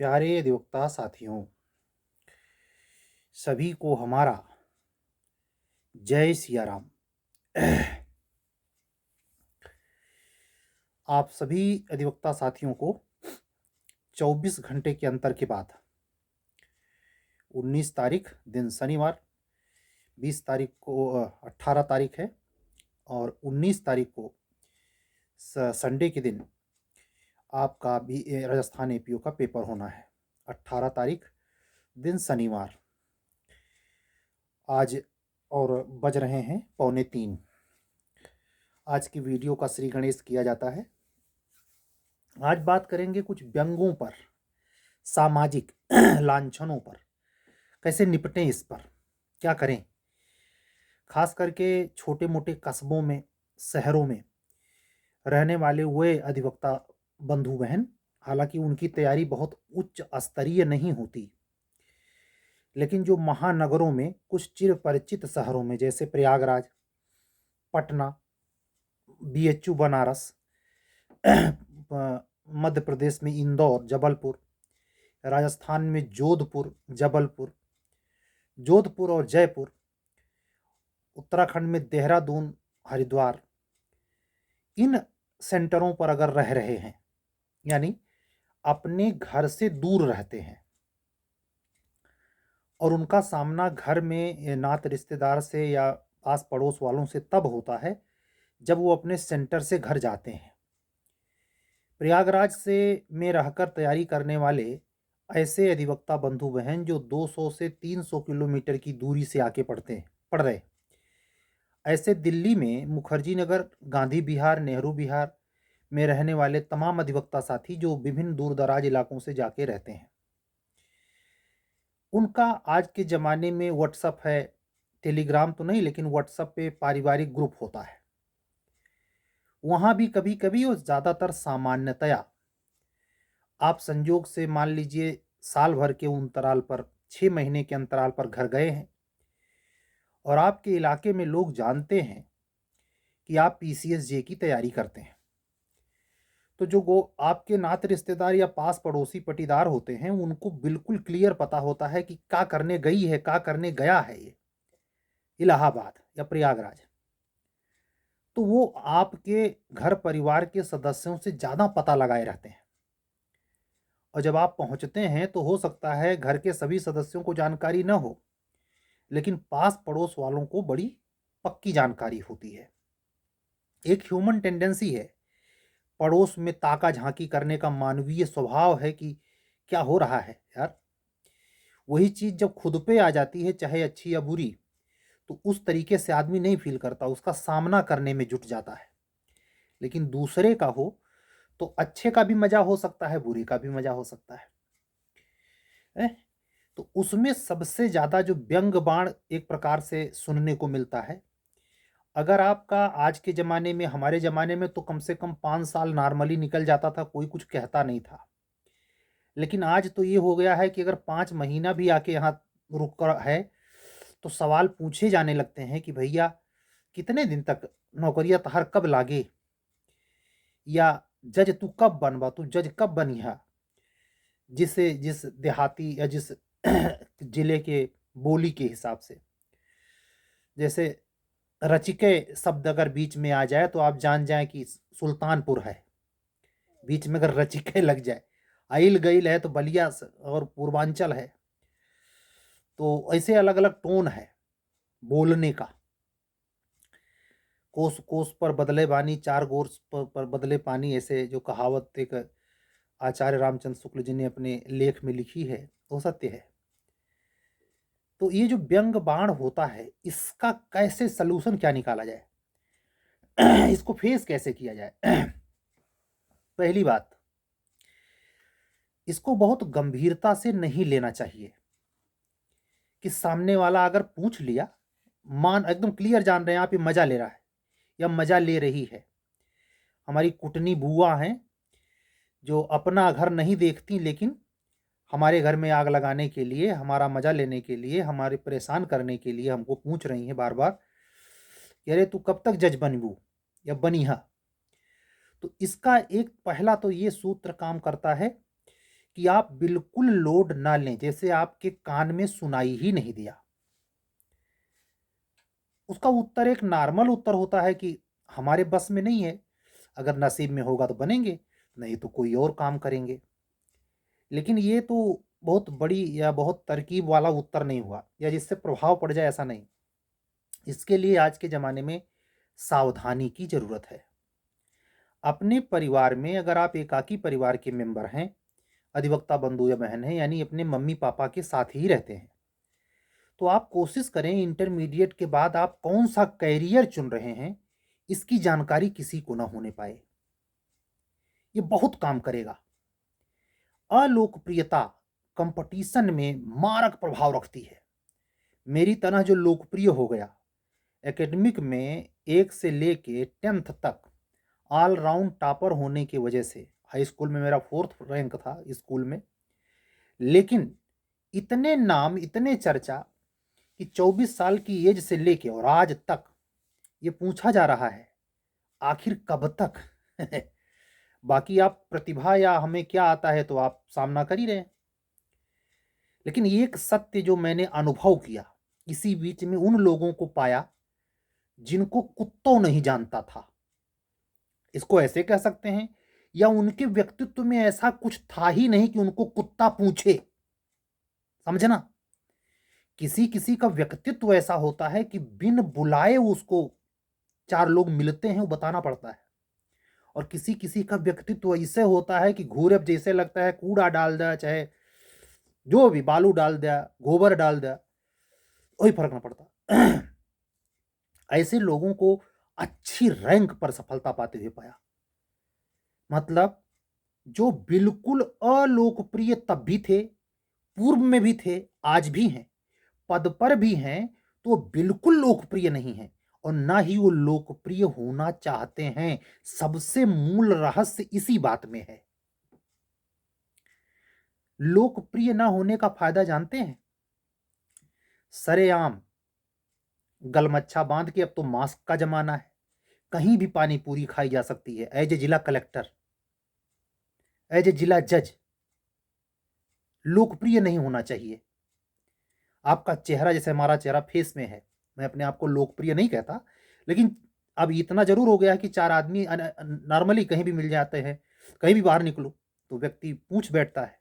प्यारे अधिवक्ता साथियों, सभी को हमारा जय सिया राम। आप सभी अधिवक्ता साथियों को 24 घंटे के अंतर के बाद 19 तारीख दिन शनिवार, 20 तारीख को 18 तारीख है और 19 तारीख को संडे के दिन आपका भी राजस्थान एपीओ का पेपर होना है। 18 तारीख दिन शनिवार आज और बज रहे हैं 2:45। आज की वीडियो का श्री गणेश किया जाता है। आज बात करेंगे कुछ व्यंग्यों पर, सामाजिक लांछनों पर, कैसे निपटें, इस पर क्या करें। खास करके छोटे मोटे कस्बों में, शहरों में रहने वाले वे अधिवक्ता बंधु बहन, हालांकि उनकी तैयारी बहुत उच्च स्तरीय नहीं होती, लेकिन जो महानगरों में, कुछ चिर परिचित शहरों में जैसे प्रयागराज, पटना, बीएचयू बनारस, मध्य प्रदेश में इंदौर, जबलपुर, राजस्थान में जोधपुर, जबलपुर, जोधपुर और जयपुर, उत्तराखंड में देहरादून, हरिद्वार, इन सेंटरों पर अगर रह रहे हैं, यानी अपने घर से दूर रहते हैं और उनका सामना घर में नात रिश्तेदार से या आस पड़ोस वालों से तब होता है जब वो अपने सेंटर से घर जाते हैं। प्रयागराज से में रहकर तैयारी करने वाले ऐसे अधिवक्ता बंधु बहन जो 200 से 300 किलोमीटर की दूरी से आके पढ़ रहे, ऐसे दिल्ली में मुखर्जी नगर, गांधी विहार, नेहरू विहार में रहने वाले तमाम अधिवक्ता साथी जो विभिन्न दूर दराज इलाकों से जाके रहते हैं, उनका आज के ज़माने में व्हाट्सअप है, टेलीग्राम तो नहीं लेकिन व्हाट्सअप पे पारिवारिक ग्रुप होता है। वहाँ भी कभी कभी और ज़्यादातर सामान्यतया आप संजोग से मान लीजिए साल भर के अंतराल पर, 6 महीने के अंतराल पर घर गए हैं और आपके इलाके में लोग जानते हैं कि आप पीसीएसजे की तैयारी करते हैं, तो जो आपके नाते रिश्तेदार या पास पड़ोसी पटीदार होते हैं, उनको बिल्कुल क्लियर पता होता है कि क्या करने गई है, क्या करने गया है ये इलाहाबाद या प्रयागराज। तो वो आपके घर परिवार के सदस्यों से ज़्यादा पता लगाए रहते हैं और जब आप पहुंचते हैं तो हो सकता है घर के सभी सदस्यों को जानकारी न हो, लेकिन पास पड़ोस वालों को बड़ी पक्की जानकारी होती है। एक ह्यूमन टेंडेंसी है, पड़ोस में ताका झांकी करने का मानवीय स्वभाव है कि क्या हो रहा है यार। वही चीज़ जब खुद पे आ जाती है, चाहे अच्छी या बुरी, तो उस तरीके से आदमी नहीं फील करता, उसका सामना करने में जुट जाता है। लेकिन दूसरे का हो तो अच्छे का भी मजा हो सकता है, बुरे का भी मजा हो सकता है। तो उसमें सबसे ज़्यादा जो व्यंग बाण एक प्रकार से सुनने को मिलता है, अगर आपका आज के ज़माने में, हमारे ज़माने में तो कम से कम 5 साल नॉर्मली निकल जाता था, कोई कुछ कहता नहीं था। लेकिन आज तो ये हो गया है कि अगर 5 महीना भी आके यहाँ रुक कर है, तो सवाल पूछे जाने लगते हैं कि भैया कितने दिन तक नौकरिया तहार कब लागे, या जज तू कब बनबा, तू जज कब बनिहा। जिस देहाती या जिस जिले के बोली के हिसाब से, जैसे रचिके शब्द अगर बीच में आ जाए तो आप जान जाएं कि सुल्तानपुर है। बीच में अगर रचिके लग जाए, आइल गईल है तो बलिया और पूर्वांचल है, तो ऐसे अलग अलग टोन है बोलने का। कोस कोस पर बदले बानी, चार गोस पर बदले पानी, ऐसे जो कहावत एक आचार्य रामचंद्र शुक्ल जी ने अपने लेख में लिखी है, वो सत्य है। तो ये जो व्यंग बाण होता है, इसका कैसे सलूशन क्या निकाला जाए, इसको फेस कैसे किया जाए। पहली बात, इसको बहुत गंभीरता से नहीं लेना चाहिए कि सामने वाला अगर पूछ लिया, मान एकदम क्लियर जान रहे हैं आप ये मजा ले रहा है या मजा ले रही है। हमारी कुटनी बुआ हैं जो अपना घर नहीं देखती, लेकिन हमारे घर में आग लगाने के लिए, हमारा मजा लेने के लिए, हमारे परेशान करने के लिए हमको पूछ रही हैं बार बार कि अरे तू कब तक जज बनबू या बनिहा। तो इसका एक पहला तो ये सूत्र काम करता है कि आप बिल्कुल लोड ना लें, जैसे आपके कान में सुनाई ही नहीं दिया। उसका उत्तर एक नॉर्मल उत्तर होता है कि हमारे बस में नहीं है, अगर नसीब में होगा तो बनेंगे, नहीं तो कोई और काम करेंगे। लेकिन ये तो बहुत बड़ी या बहुत तरकीब वाला उत्तर नहीं हुआ या जिससे प्रभाव पड़ जाए, ऐसा नहीं। इसके लिए आज के ज़माने में सावधानी की ज़रूरत है। अपने परिवार में अगर आप एकाकी परिवार के मेंबर हैं, अधिवक्ता बंधु या बहन हैं, यानी अपने मम्मी-पापा के साथ ही रहते हैं, तो आप कोशिश करें इंटरमीडिएट के बाद आप कौन-सा करियर चुन रहे हैं, इसकी जानकारी किसी को ना होने पाए। ये बहुत काम करेगा। अलोकप्रियता कंपटीशन में मारक प्रभाव रखती है। मेरी तरह जो लोकप्रिय हो गया, एकेडमिक में 1 से लेके 10th तक ऑल राउंड टॉपर होने की वजह से, हाई स्कूल में मेरा 4th रैंक था स्कूल में, लेकिन इतने नाम, इतने चर्चा कि 24 साल की एज से लेके और आज तक ये पूछा जा रहा है, आखिर कब तक? बाकी आप प्रतिभा या हमें क्या आता है तो आप सामना कर ही रहे हैं। लेकिन एक सत्य जो मैंने अनुभव किया, इसी बीच में उन लोगों को पाया जिनको कुत्तों नहीं जानता था। इसको ऐसे कह सकते हैं, या उनके व्यक्तित्व में ऐसा कुछ था ही नहीं कि उनको कुत्ता पूछे। समझना? किसी-किसी का व्यक्तित्व ऐसा होता है कि बिन बुलाए उसको 4 लोग मिलते हैं, वो बताना पड़ता है। और किसी-किसी का व्यक्तित्व ऐसे होता है कि घूरे अब जैसे लगता है कूड़ा डाल दिया, चाहे जो भी बालू डाल दिया, गोबर डाल दिया, कोई फ़र्क ना पड़ता। ऐसे लोगों को अच्छी रैंक पर सफलता पाते हुए पाया। मतलब जो बिल्कुल अलोकप्रिय तब भी थे, पूर्व में भी थे, आज भी हैं, पद पर भी हैं, तो बिल्कुल लोकप्रिय नहीं हैं और ना ही वो लोकप्रिय होना चाहते हैं। सबसे मूल रहस्य इसी बात में है। लोकप्रिय ना होने का फायदा जानते हैं? सरेआम गलमच्छा बांध के, अब तो मास्क का जमाना है, कहीं भी पानी पूरी खाई जा सकती है। एज ए जिला कलेक्टर, एज ए जिला जज, लोकप्रिय नहीं होना चाहिए। आपका चेहरा, जैसे हमारा चेहरा फेस में है, मैं अपने आप को लोकप्रिय नहीं कहता, लेकिन अब इतना ज़रूर हो गया है कि 4 आदमी नॉर्मली कहीं भी मिल जाते हैं, कहीं भी बाहर निकलो, तो व्यक्ति पूछ बैठता है,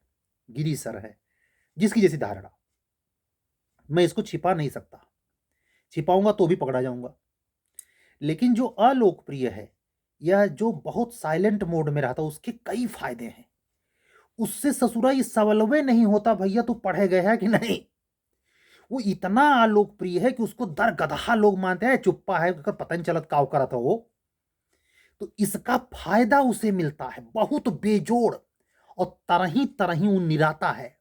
गिरी सर है, जिसकी जैसी धारणा। मैं इसको छिपा नहीं सकता, छिपाऊँगा तो भी पकड़ा जाऊँगा। लेकिन जो अलोकप्रिय है या जो बहुत साइलेंट मोड में रहता है, उसके कई फ़ायदे हैं। उससे ससुरा ये सवलवे नहीं होता, भैया तू पढ़े गया है कि नहीं? वो इतना लोकप्रिय है कि उसको दरगदहा लोग मानते हैं, चुप्पा है, ओकर पता नहीं चलत का करत हो वो। तो इसका फायदा उसे मिलता है बहुत बेजोड़, और तरही-तरही वो निराता है।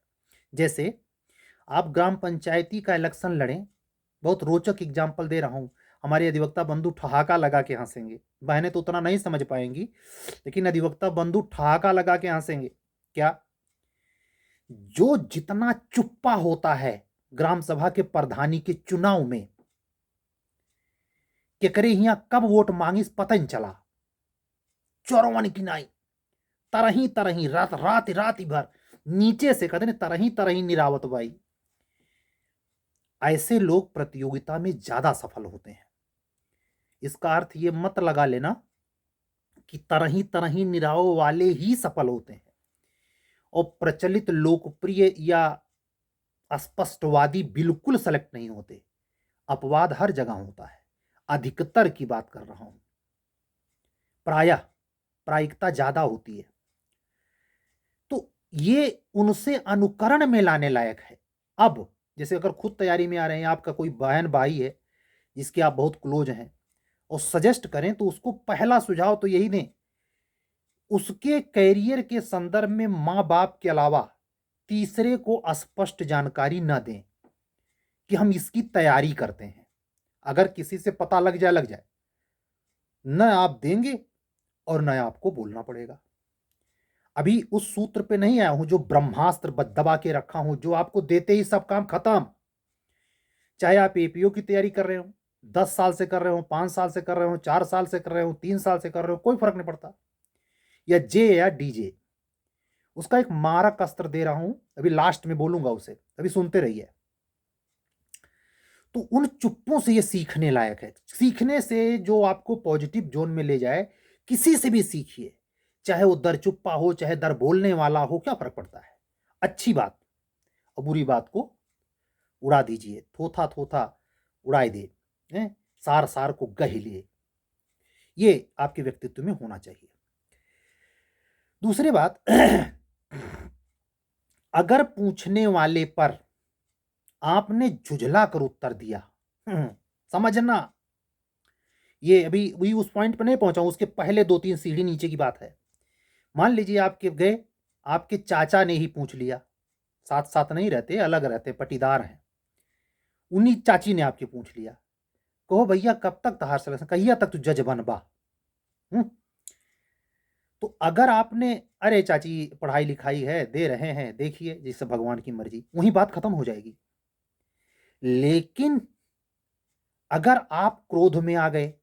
जैसे आप ग्राम पंचायती का इलेक्शन लड़ें, बहुत रोचक एग्जाम्पल दे रहा हूँ। हमारे अधिवक्ता बंधु ठहाका लगा के हँसेंगे, बहनें तो उतना नहीं समझ पाएँगी, लेकिन अधिवक्ता बंधु ठहाका लगा के हँसेंगे। क्या? जो जितना चुप्पा होता है ग्राम सभा के प्रधानी के चुनाव में, केकरे हियां कब वोट मांगिस पता नहीं चला, चोरवन की नाई, तरही तरही रात रात रात भर नीचे से कहते तरही तरही निरावत बाई। ऐसे लोग प्रतियोगिता में ज्यादा सफल होते हैं। इसका अर्थ ये मत लगा लेना कि तरही तरही निराव वाले ही सफल होते हैं, और प्रचलित लोकप्रिय या स्पष्टवादी बिल्कुल सेलेक्ट नहीं होते। अपवाद हर जगह होता है, अधिकतर की बात कर रहा हूं। प्रायः प्रायिकता ज्यादा होती है, तो ये उनसे अनुकरण में लाने लायक है। अब जैसे अगर खुद तैयारी में आ रहे हैं, आपका कोई बहन भाई है जिसके आप बहुत क्लोज हैं और सजेस्ट करें, तो उसको पहला सुझाव तो यही दें, उसके कैरियर के संदर्भ में माँ बाप के अलावा तीसरे को स्पष्ट जानकारी न दें कि हम इसकी तैयारी करते हैं। अगर किसी से पता लग जाए, लग जाए, न आप देंगे और न आपको बोलना पड़ेगा। अभी उस सूत्र पे नहीं आया हूं जो ब्रह्मास्त्र दबा के रखा हूं, जो आपको देते ही सब काम खत्म। चाहे आप एपीओ की तैयारी कर रहे हो, 10 साल से कर रहे हो, 5 साल से कर रहे हो, 4 साल से कर रहे हो, 3 साल से कर रहे हो, कोई फर्क नहीं पड़ता, या जे या डीजे, उसका एक मारक अस्त्र दे रहा हूं, अभी लास्ट में बोलूंगा उसे, अभी सुनते रहिए। तो उन चुप्पों से ये सीखने लायक है। सीखने से जो आपको पॉजिटिव जोन में ले जाए, किसी से भी सीखिए, चाहे वो दर चुप्पा हो, चाहे दर बोलने वाला हो, क्या फर्क पड़ता है। अच्छी बात और बुरी बात को उड़ा दीजिए, थोथा थोथा उड़ाई दे, सार सार को गह लिए, ये आपके व्यक्तित्व में होना चाहिए। दूसरी बात, अगर पूछने वाले पर आपने झुझला कर उत्तर दिया, समझना, ये अभी वही उस पॉइंट पर नहीं पहुंचा हूं, उसके पहले 2-3 सीढ़ी नीचे की बात है। मान लीजिए आपके गए, आपके चाचा ने ही पूछ लिया, साथ साथ नहीं रहते, अलग रहते, पटीदार हैं, उन्हीं चाची ने आपके पूछ लिया, कहो भैया कब तक तहार सिलेक्शन, कहिया तक तू जज बनबा। तो अगर आपने, अरे चाची पढ़ाई लिखाई है, दे रहे हैं, देखिए जिससे भगवान की मर्जी, वही बात खत्म हो जाएगी। लेकिन अगर आप क्रोध में आ गए,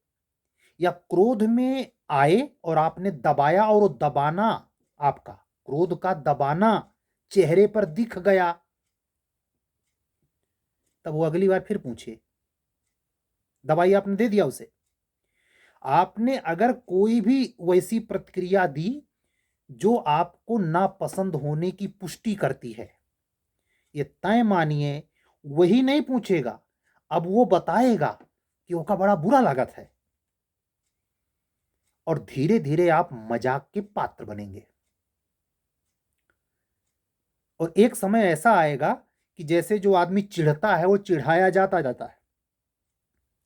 या क्रोध में आए और आपने दबाया, और वो दबाना, आपका क्रोध का दबाना चेहरे पर दिख गया, तब वो अगली बार फिर पूछे, दवाई आपने दे दिया उसे। आपने अगर कोई भी वैसी प्रतिक्रिया दी जो आपको नापसंद होने की पुष्टि करती है, ये तय मानिए वही नहीं पूछेगा, अब वो बताएगा कि वो का बड़ा बुरा लागत है, और धीरे धीरे आप मजाक के पात्र बनेंगे। और एक समय ऐसा आएगा कि जैसे जो आदमी चिढ़ता है वो चिढ़ाया जाता जाता है,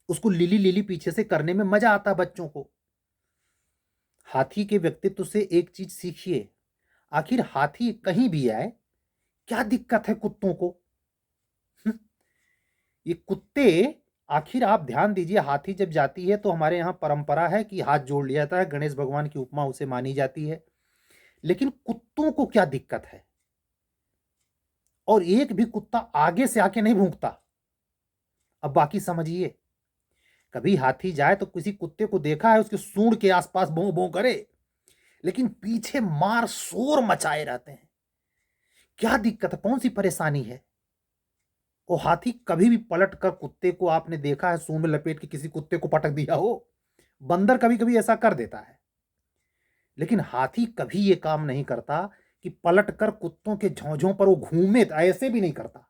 उसको लिली लिली पीछे से करने में मजा आता है बच्चों को। हाथी के व्यक्तित्व से एक चीज सीखिए, आखिर हाथी कहीं भी आए, क्या दिक्कत है कुत्तों को। ये कुत्ते, आखिर आप ध्यान दीजिए, हाथी जब जाती है तो हमारे यहाँ परंपरा है कि हाथ जोड़ लिया जाता है, गणेश भगवान की उपमा उसे मानी जाती है। लेकिन कुत्तों को क्या दिक्कत है, और एक भी कुत्ता आगे से आके नहीं भूंकता। अब बाकी समझिए, कभी हाथी जाए तो किसी कुत्ते को देखा है उसके सूंड के आसपास भों भों करे, लेकिन पीछे मार शोर मचाए रहते हैं। क्या दिक्कत है, कौन सी परेशानी है। वो हाथी कभी भी पलट कर, कुत्ते को आपने देखा है सूंड में लपेट के किसी कुत्ते को पटक दिया हो, बंदर कभी कभी ऐसा कर देता है, लेकिन हाथी कभी ये काम नहीं करता कि पलट कर कुत्तों के झोंझों पर वो घूमे, तो ऐसे भी नहीं करता।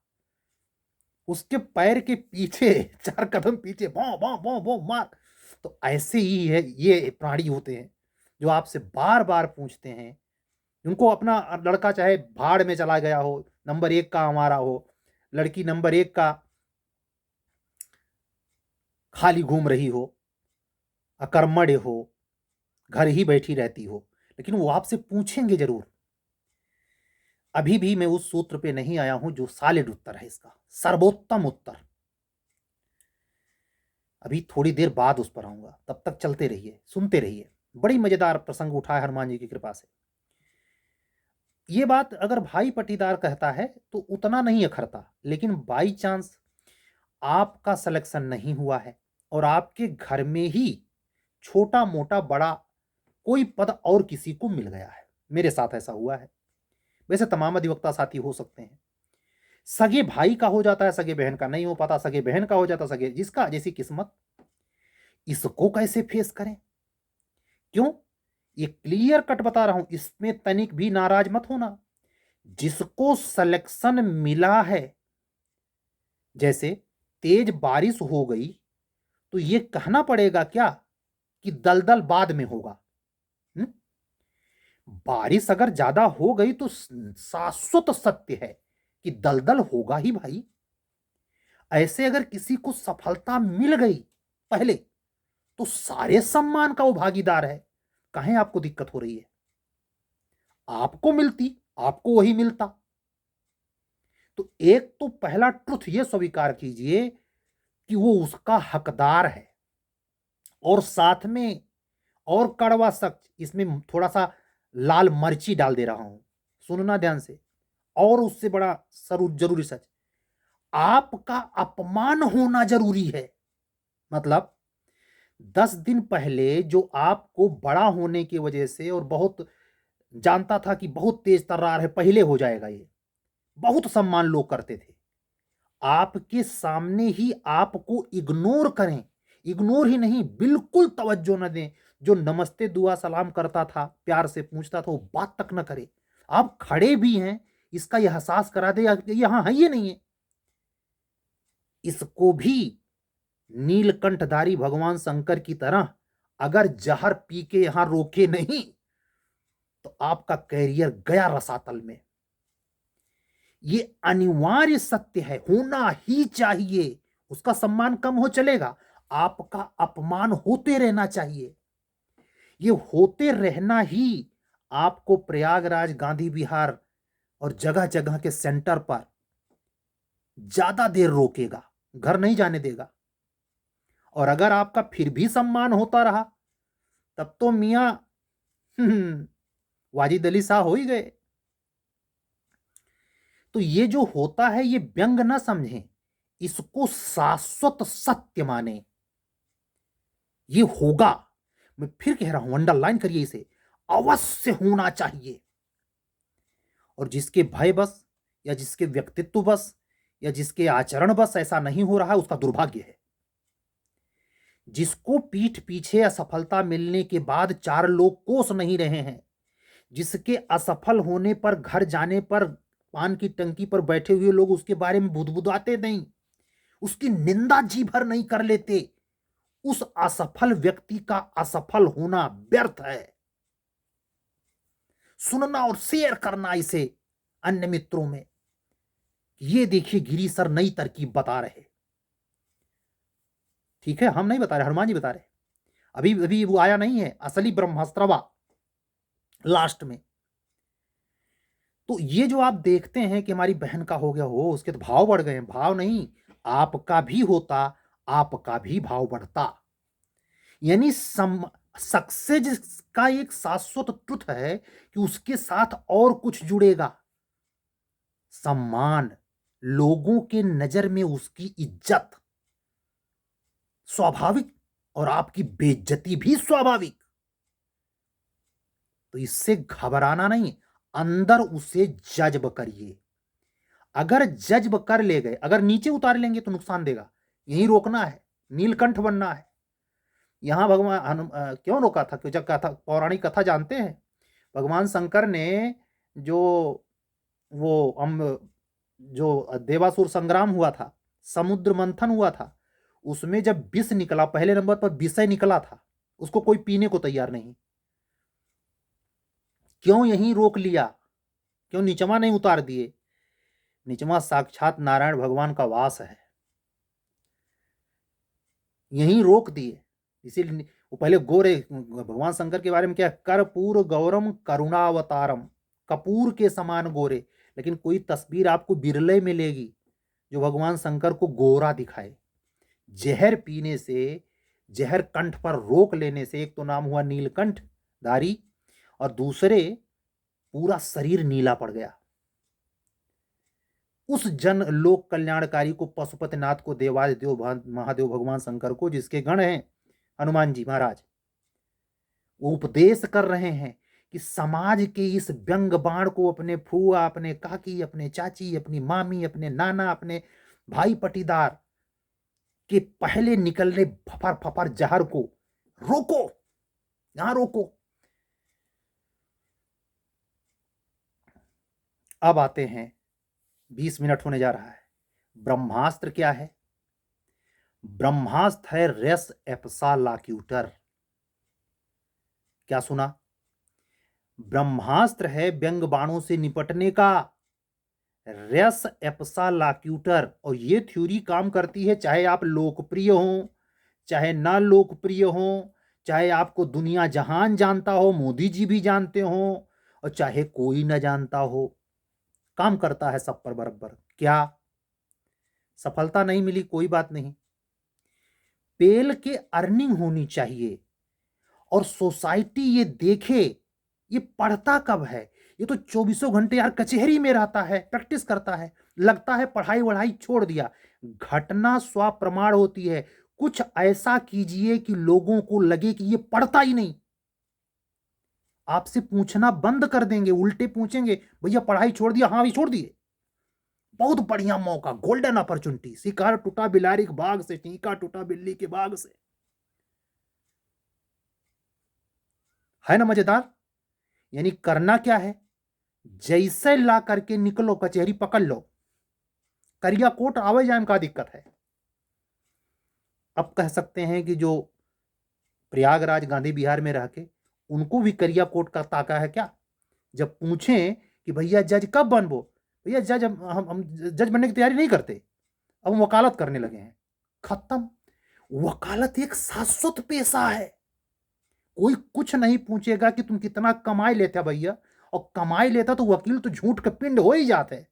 उसके पैर के पीछे 4 कदम पीछे भौं भौं भौं भौं मार। तो ऐसे ही है, ये प्राणी होते हैं जो आपसे बार बार पूछते हैं। उनको अपना लड़का चाहे भाड़ में चला गया हो, नंबर 1 का हमारा हो, लड़की नंबर 1 का खाली घूम रही हो, अकर्मण्य हो, घर ही बैठी रहती हो, लेकिन वो आपसे पूछेंगे जरूर। अभी भी मैं उस सूत्र पे नहीं आया हूं जो सॉलिड उत्तर है, इसका सर्वोत्तम उत्तर। अभी थोड़ी देर बाद उस पर आऊंगा, तब तक चलते रहिए, सुनते रहिए। बड़ी मजेदार प्रसंग उठा है हनुमान जी की कृपा से। ये बात अगर भाई पटीदार कहता है तो उतना नहीं अखरता, लेकिन बाई चांस आपका सिलेक्शन नहीं हुआ है और आपके घर में ही छोटा मोटा बड़ा कोई पद और किसी को मिल गया है, मेरे साथ ऐसा हुआ है, वैसे तमाम अधिवक्ता साथी हो सकते हैं। सगे भाई का हो जाता है, सगे बहन का नहीं हो पाता, सगे बहन का हो जाता, सगे जिसका जैसी किस्मत। इसको कैसे फेस करें, क्यों, ये क्लियर कट बता रहा हूं, इसमें तनिक भी नाराज मत होना। जिसको सिलेक्शन मिला है, जैसे तेज बारिश हो गई तो ये कहना पड़ेगा क्या कि दलदल बाद में होगा। हुँ? बारिश अगर ज्यादा हो गई तो शाश्वत सत्य है कि दलदल होगा ही भाई। ऐसे अगर किसी को सफलता मिल गई पहले, तो सारे सम्मान का वो भागीदार है, कहें आपको दिक्कत हो रही है। आपको मिलती, आपको वही मिलता। तो एक तो पहला ट्रुथ ये स्वीकार कीजिए कि वो उसका हकदार है, और साथ में और कड़वा सच, इसमें थोड़ा सा लाल मर्ची डाल दे रहा हूं, सुनना ध्यान से, और उससे बड़ा जरूरी सच, आपका अपमान होना जरूरी है। मतलब 10 दिन पहले जो आपको बड़ा होने की वजह से और बहुत जानता था कि बहुत तेज तर्रार है, पहले हो जाएगा ये। बहुत सम्मान लोग करते थे। आपके सामने ही आपको इग्नोर करें, इग्नोर ही नहीं बिल्कुल तवज्जो न दें। जो नमस्ते दुआ सलाम करता था, प्यार से पूछता था, वो बात तक न करे। आप खड़े भी हैं, इसका यह एहसास करा दे यहां है, ये नहीं है। इसको भी नीलकंठधारी भगवान शंकर की तरह अगर जहर पी के यहां रोके नहीं तो आपका कैरियर गया रसातल में। ये अनिवार्य सत्य है, होना ही चाहिए। उसका सम्मान कम हो चलेगा, आपका अपमान होते रहना चाहिए। ये होते रहना ही आपको प्रयागराज, गांधी विहार और जगह जगह के सेंटर पर ज्यादा देर रोकेगा, घर नहीं जाने देगा। और अगर आपका फिर भी सम्मान होता रहा तब तो मियां वाजिद अली शाह हो ही गए। तो ये जो होता है ये व्यंग ना समझें, इसको शाश्वत सत्य माने। ये होगा, मैं फिर कह रहा हूं, अंडरलाइन करिए इसे, अवश्य होना चाहिए। और जिसके भय बस या जिसके व्यक्तित्व बस या जिसके आचरण बस ऐसा नहीं हो रहा है, उसका दुर्भाग्य है। जिसको पीठ पीछे असफलता मिलने के बाद चार लोग कोस नहीं रहे हैं, जिसके असफल होने पर घर जाने पर पान की टंकी पर बैठे हुए लोग उसके बारे में बुदबुदाते नहीं, उसकी निंदा जी भर नहीं कर लेते, उस असफल व्यक्ति का असफल होना व्यर्थ है। सुनना और शेयर करना इसे अन्य मित्रों में, ये देखिए गिरी सर नई तरकीब बता रहे। ठीक है, हम नहीं बता रहे, हनुमान जी बता रहे। अभी अभी वो आया नहीं है असली ब्रह्मास्त्रवा लास्ट में। तो ये जो आप देखते हैं कि हमारी बहन का हो गया हो, उसके तो भाव बढ़ गए हैं। भाव नहीं, आपका भी होता, आपका भी भाव बढ़ता। यानी सक्सेस का एक शाश्वत ट्रुथ है कि उसके साथ और कुछ जुड़ेगा, सम्मान, लोगों के नजर में उसकी इज्जत स्वाभाविक, और आपकी बेइज्जती भी स्वाभाविक। तो इससे घबराना नहीं, अंदर उसे जज्ब करिए। अगर जज्ब कर ले गए, अगर नीचे उतार लेंगे तो नुकसान देगा। यही रोकना है, नीलकंठ बनना है। यहां भगवान क्यों रोका था? क्यों? जब कथा, पौराणिक कथा जानते हैं, भगवान शंकर ने जो वो हम जो देवासुर संग्राम हुआ था, समुद्र मंथन हुआ था, उसमें जब विष निकला, पहले नंबर पर विषय निकला था, उसको कोई पीने को तैयार नहीं। क्यों यहीं रोक लिया? क्यों नीचवा नहीं उतार दिए? नीचवा साक्षात नारायण भगवान का वास है, यहीं रोक दिए। इसीलिए वो पहले गोरे, भगवान शंकर के बारे में क्या, कर्पूर गौरम करुणावतारम, कपूर के समान गोरे। लेकिन कोई तस्वीर आपको बिरले मिलेगी जो भगवान शंकर को गोरा दिखाए। जहर पीने से, जहर कंठ पर रोक लेने से, एक तो नाम हुआ नीलकंठ धारी, और दूसरे पूरा शरीर नीला पड़ गया। उस जन लोक कल्याणकारी को, पशुपतिनाथ को, देवादिदेव महादेव भगवान शंकर को, जिसके गण हैं हनुमान जी महाराज, वो उपदेश कर रहे हैं कि समाज के इस व्यंग बाण को अपने फूआ, अपने काकी, अपने चाची, अपनी मामी, अपने नाना, अपने भाई पटीदार के पहले निकलने फफर फफर जहर को रोको, यहां रोको। अब आते हैं, 20 मिनट होने जा रहा है। ब्रह्मास्त्र क्या है? ब्रह्मास्त्र है रेस एप्सालाक्यूटर। क्या सुना? ब्रह्मास्त्र है व्यंग बाणों से निपटने का रेस एप्सालाक्यूटर। और ये थ्योरी काम करती है चाहे आप लोकप्रिय हो, चाहे ना लोकप्रिय हो, चाहे आपको दुनिया जहान जानता हो, मोदी जी भी जानते हो, और चाहे कोई ना जानता हो, काम करता है सब पर बराबर। क्या? सफलता नहीं मिली कोई बात नहीं, पेल के अर्निंग होनी चाहिए, और सोसाइटी ये देखे। ये पढ़ता कब है? ये तो चौबीसों घंटे यार कचहरी में रहता है, प्रैक्टिस करता है, लगता है पढ़ाई वढ़ाई छोड़ दिया। घटना स्वप्रमाण होती है। कुछ ऐसा कीजिए कि लोगों को लगे कि ये पढ़ता ही नहीं। आपसे पूछना बंद कर देंगे, उल्टे पूछेंगे, भैया पढ़ाई छोड़ दिया? हाँ भी छोड़ दिए। बहुत बढ़िया मौका, गोल्डन अपॉर्चुनिटी। शिकार टूटा बिलारी के बाग से, टीका टूटा बिल्ली के बाग से। है ना मजेदार? यानी करना क्या है, जैसे ला करके निकलो, कचहरी पकड़ लो, करिया कोट आवे जाए में का दिक्कत है। अब कह सकते हैं कि जो प्रयागराज गांधी बिहार में रह के उनको भी करिया कोट का ताका है क्या? जब पूछें कि भैया जज कब बनबो, भैया जज हम जज बनने की तैयारी नहीं करते, अब हम वकालत करने लगे हैं। खत्म। वकालत एक शाश्वत पेशा है। कोई कुछ नहीं पूछेगा कि तुम कितना कमाई लेते भैया, और कमाई लेता तो वकील तो झूठ का पिंड हो ही जाते,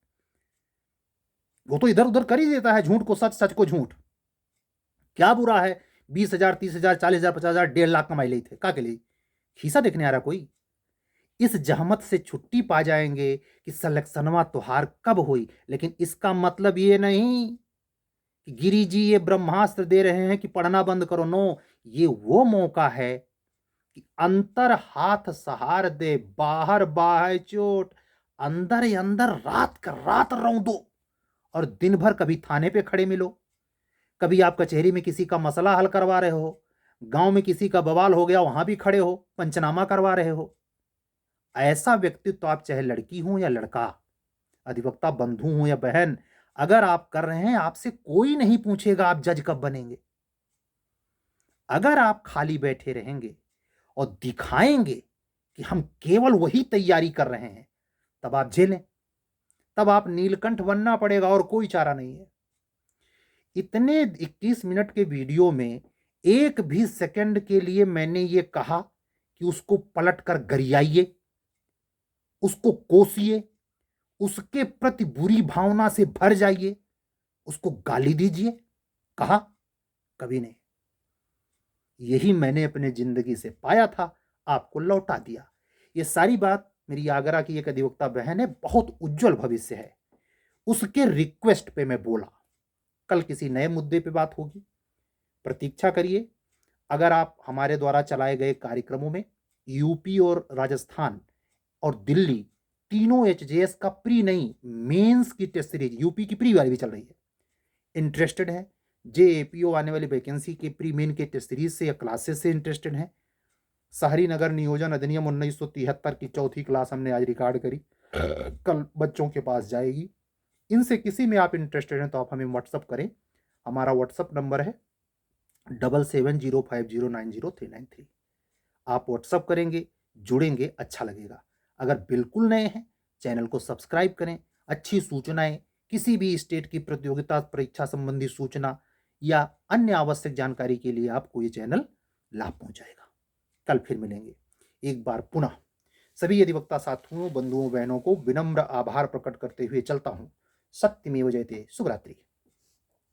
वो तो इधर उधर कर ही देता है, झूठ को सच, सच को झूठ। क्या बुरा है 20,000, 30,000, 40,000, 50,000, 1.5 लाख कमाई ली थे, का के लिए खीसा देखने आ रहा कोई? इस जहमत से छुट्टी पा जाएंगे कि सलेक्शनवा तुहार कब हुई, लेकिन इसका मतलब ये नहीं कि गिरी जी ये ब्रह्मास्त्र दे रहे हैं कि पढ़ना बंद करो। नो, ये वो मौका है कि अंतर हाथ सहार दे, बाहर बाहे चोट, अंदर ही अंदर रात का रात रौंदो, और दिन भर कभी थाने पे खड़े मिलो, कभी आप कचहरी में किसी का मसला हल करवा रहे हो, गांव में किसी का बवाल हो गया वहां भी खड़े हो पंचनामा करवा रहे हो। ऐसा व्यक्तित्व आप चाहे लड़की हो या लड़का, अधिवक्ता बंधु हो या बहन, अगर आप कर रहे हैं, आपसे कोई नहीं पूछेगा आप जज कब बनेंगे। अगर आप खाली बैठे रहेंगे और दिखाएंगे कि हम केवल वही तैयारी कर रहे हैं, तब आप झेलें, तब आप नीलकंठ बनना पड़ेगा, और कोई चारा नहीं है। इतने 21 मिनट के वीडियो में एक भी सेकंड के लिए मैंने ये कहा कि उसको पलट कर गरियाइए, उसको कोसिए, उसके प्रति बुरी भावना से भर जाइए, उसको गाली दीजिए? कहा? कभी नहीं। यही मैंने अपने जिंदगी से पाया था, आपको लौटा दिया। ये सारी बात मेरी आगरा की एक अधिवक्ता बहन है, बहुत उज्जवल भविष्य है, उसके रिक्वेस्ट पे मैं बोला। कल किसी नए मुद्दे पे बात होगी, प्रतीक्षा करिए। अगर आप हमारे द्वारा चलाए गए कार्यक्रमों में यूपी और राजस्थान और दिल्ली तीनों एचजेएस का प्री नहीं, मेंस की टेस्ट सीरीज, यूपी की प्री वाली भी चल रही है, इंटरेस्टेड है, जेएपीओ आने वाली वैकेंसी के प्री मेन के टेस्ट सीरीज से या क्लासेस से इंटरेस्टेड है, शहरी नगर नियोजन अधिनियम 1973 की चौथी क्लास हमने आज रिकॉर्ड करी, कल बच्चों के पास जाएगी। इनसे किसी में आप इंटरेस्टेड हैं तो आप हमें व्हाट्सअप करें। हमारा व्हाट्सअप नंबर है 7705090393। आप व्हाट्सअप करेंगे, जुड़ेंगे, अच्छा लगेगा। अगर बिल्कुल नए हैं, चैनल को सब्सक्राइब करें। अच्छी सूचनाएं, किसी भी स्टेट की प्रतियोगिता परीक्षा संबंधी सूचना या अन्य आवश्यक जानकारी के लिए आपको ये चैनल लाभ पहुंचाएगा। कल फिर मिलेंगे। एक बार पुनः सभी अधिवक्ता साथियों, बंधुओं, बहनों को विनम्र आभार प्रकट करते हुए चलता हूं। सत्यमेव जयते। शुभ रात्रि।